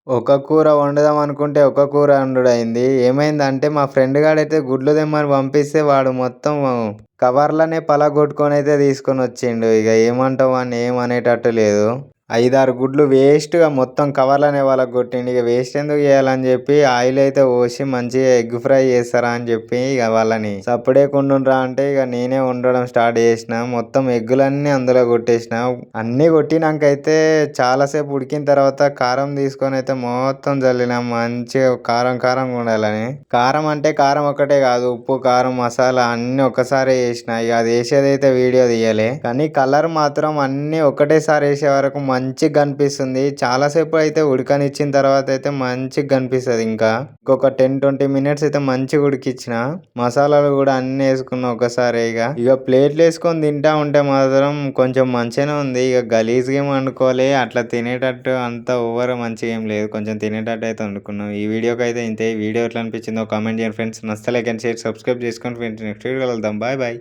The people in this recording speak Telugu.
ఒక కూర వండుదాం అనుకుంటే ఒక కూర వండుడయింది. ఏమైందంటే మా ఫ్రెండ్ గాడైతే గుడ్లు తెమ్మని పంపిస్తే వాడు మొత్తం కవర్‌లనే పలగొట్టుకొనైతే తీసుకొనొచ్చిండు. ఇగ ఏమంటాం వాడిని ఏం అనేటట్టు లేదు. 5, 6 గుడ్లు వేస్ట్‌గా మొత్తం కవర్‌లనే పలగొట్టిండు. ఇగ వేస్ట్ ఎందుకు చేయాలని చెప్పి ఆయిల్ అయితే పోసి మంచిగా ఎగ్ ఫ్రై చేస్తారా అని చెప్పి ఇగ వాళ్ళని సప్పుడేక ఉండుండ్రా అంటే ఇగ నేనే వండడం స్టార్ట్ చేసిన. మొత్తం ఎగ్గులన్నీ అందులో కొట్టేసిన. అన్నీ కొట్టినంకైతే చాలా సేపు ఉడికిన తర్వాత కారం తీసుకొనైతే మొత్తం జల్లిన మంచిగా కారం కారంగా ఉండాలని. కారం అంటే కారం ఒక్కటే కాదు ఉప్పు, కారం, మసాలా అన్నీ ఒక్కసారే ఏసిన. ఇగ అది ఏసేదైతే వీడియో తీయలే. కానీ కలర్ మాత్రం అన్నీ ఒకటేసారి ఏసే వరకు మంచిగా కనిపిస్తుంది. చాలా సేపు అయితే ఉడకనిచ్చిన తర్వాత అయితే మంచిగా కనిపిస్తది ఇంకా. ఇంకొక 10, 20 మినిట్స్ అయితే మంచిగా ఉడికిచ్చిన. మసాలాలు కూడా అన్నీ ఏసుకున్న ఒకసారే ఇగ. ఇగ ప్లేట్‌లో ఏసుకొని తింటా ఉంటే మాత్రం కొంచెం మంచిగానే ఉంది. ఇగ గలీజ్‌గా ఏం వండుకోలే. అట్లా తినేటట్టు అంత ఓవర్ మంచిగా ఏం లేదు. కొంచెం తినేటట్టు అయితే వండుకున్నాం. ఈ వీడియోకైతే ఇంతే. ఈ వీడియో ఎట్లా అనిపించిందో కామెంట్ చేయండి ఫ్రెండ్స్. నచ్చితే లైక్ అండ్ షేర్, సబ్స్క్రైబ్ చేసుకోండి ఫ్రెండ్స్. నెక్స్ట్ వీడియోలో కలుద్దాం. Bye bye.